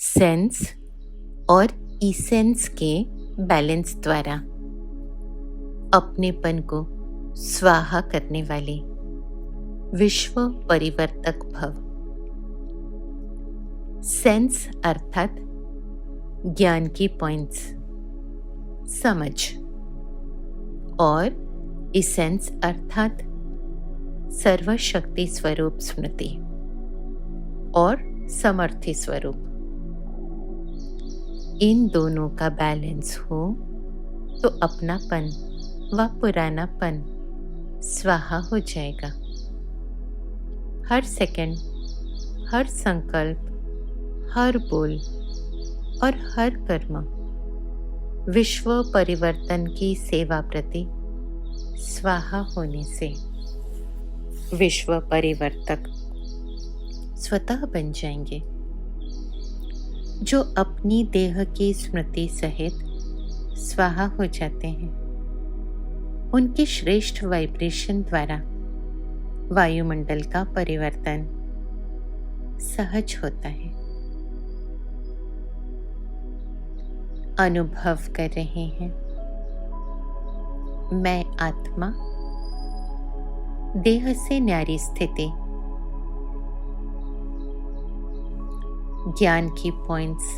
Sense और essence के balance द्वारा अपनेपन को स्वाहा करने वाले विश्व परिवर्तक भव। सेंस अर्थात ज्ञान की पॉइंट्स, समझ, और इसेंस अर्थात सर्वशक्ति स्वरूप स्मृति और समर्थी स्वरूप। इन दोनों का बैलेंस हो तो अपनापन व पुरानापन स्वाहा हो जाएगा। हर सेकंड, हर संकल्प, हर बोल और हर कर्म विश्व परिवर्तन की सेवा प्रति स्वाहा होने से विश्व परिवर्तक स्वतः बन जाएंगे, जो अपनी देह की स्मृति सहित स्वाहा हो जाते हैं। उनके श्रेष्ठ वाइब्रेशन द्वारा वायुमंडल का परिवर्तन सहज होता है। अनुभव कर रहे हैं, मैं आत्मा देह से न्यारी स्थिति, ज्ञान की पॉइंट्स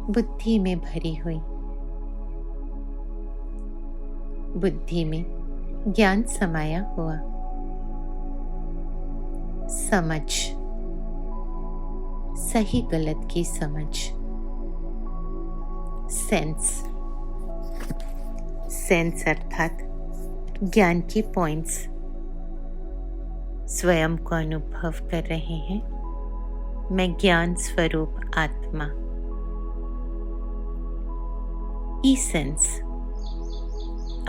बुद्धि में भरी हुई, बुद्धि में ज्ञान समाया हुआ, समझ, सही गलत की समझ, सेंस अर्थात ज्ञान की पॉइंट्स स्वयं को अनुभव कर रहे हैं। मैं ज्ञान स्वरूप आत्मा। इसेंस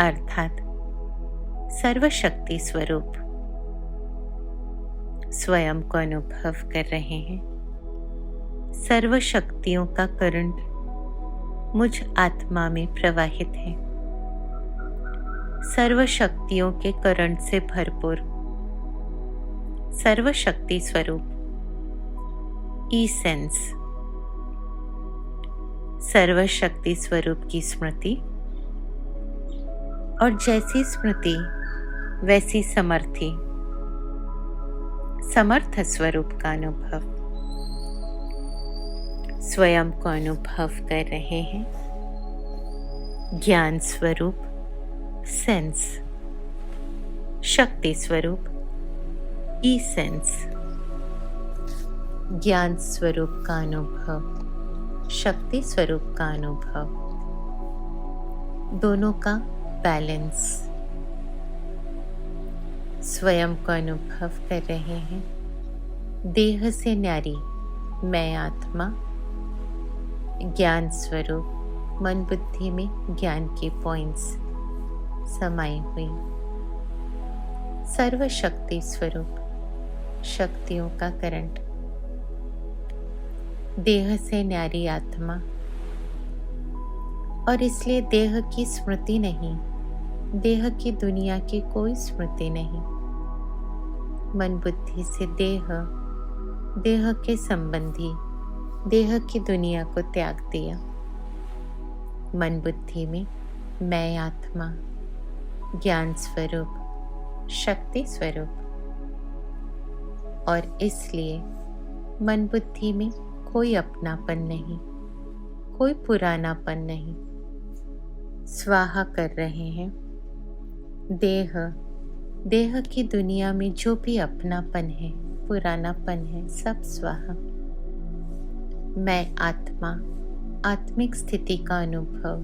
अर्थात सर्वशक्ति स्वरूप स्वयं को अनुभव कर रहे हैं। सर्वशक्तियों का करंट मुझ आत्मा में प्रवाहित है। सर्वशक्तियों के करंट से भरपूर सर्वशक्ति स्वरूप इसेंस, सर्वशक्ति स्वरूप की स्मृति, और जैसी स्मृति वैसी समर्थ स्वरूप का अनुभव स्वयं को अनुभव कर रहे हैं। ज्ञान स्वरूप सेंस, शक्ति स्वरूप इसेंस, ज्ञान स्वरूप का अनुभव, शक्ति स्वरूप का अनुभव, दोनों का बैलेंस स्वयं को अनुभव कर रहे हैं। देह से न्यारी मैं आत्मा, ज्ञान स्वरूप मन बुद्धि में ज्ञान की पॉइंट्स समाई हुई, सर्वशक्ति स्वरूप शक्तियों का करंट, देह से न्यारी आत्मा, और इसलिए देह की स्मृति नहीं, देह की दुनिया की कोई स्मृति नहीं। मन बुद्धि से देह के संबंधी, देह की दुनिया को त्याग दिया। मन बुद्धि में मैं आत्मा, ज्ञान स्वरूप, शक्ति स्वरूप, और इसलिए मन बुद्धि में कोई अपनापन नहीं, कोई पुरानापन नहीं। स्वाहा कर रहे हैं। देह की दुनिया में जो भी अपनापन है, पुरानापन है, सब स्वाहा। मैं आत्मा, आत्मिक स्थिति का अनुभव,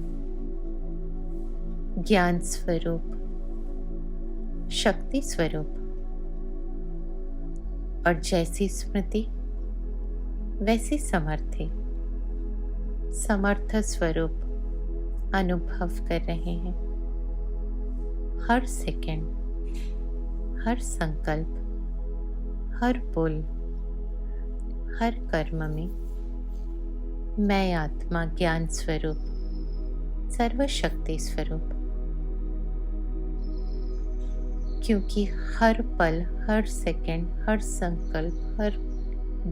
ज्ञान स्वरूप, शक्ति स्वरूप, और जैसी स्मृति वैसी समर्थ स्वरूप अनुभव कर रहे हैं। हर सेकंड, हर संकल्प, हर बोल, हर कर्म में मैं आत्मा, ज्ञान स्वरूप, सर्वशक्ति स्वरूप, क्योंकि हर पल, हर सेकंड, हर संकल्प, हर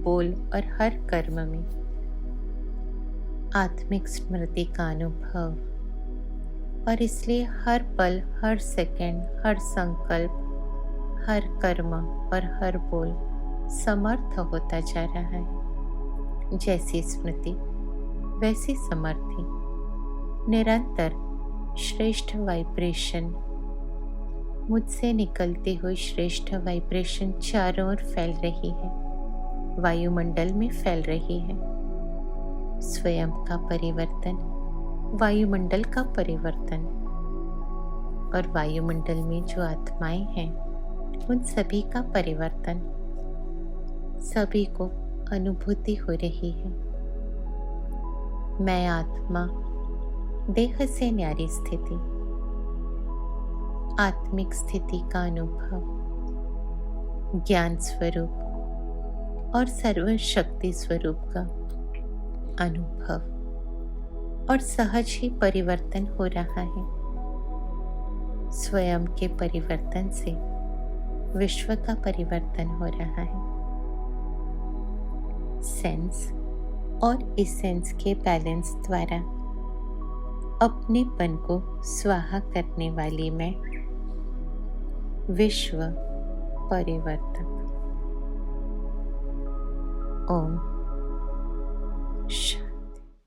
बोल और हर कर्म में आत्मिक स्मृति का अनुभव, और इसलिए हर पल, हर सेकंड, हर संकल्प, हर कर्म और हर बोल समर्थ होता जा रहा है। जैसी स्मृति वैसी समर्थी, निरंतर श्रेष्ठ वाइब्रेशन, मुझसे निकलती हुई श्रेष्ठ वाइब्रेशन चारों ओर फैल रही है, वायुमंडल में फैल रही है। स्वयं का परिवर्तन, वायुमंडल का परिवर्तन, और वायुमंडल में जो आत्माएं हैं उन सभी का परिवर्तन सभी को अनुभूति हो रही है। मैं आत्मा, देह से न्यारी स्थिति, आत्मिक स्थिति का अनुभव, ज्ञान स्वरूप और सर्वशक्ति स्वरूप का अनुभव, और सहज ही परिवर्तन हो रहा है। स्वयं के परिवर्तन से विश्व का परिवर्तन हो रहा है। सेंस और इसेंस के बैलेंस द्वारा अपनेपन को स्वाहा करने वाली मैं विश्व परिवर्तक। ओम शांति।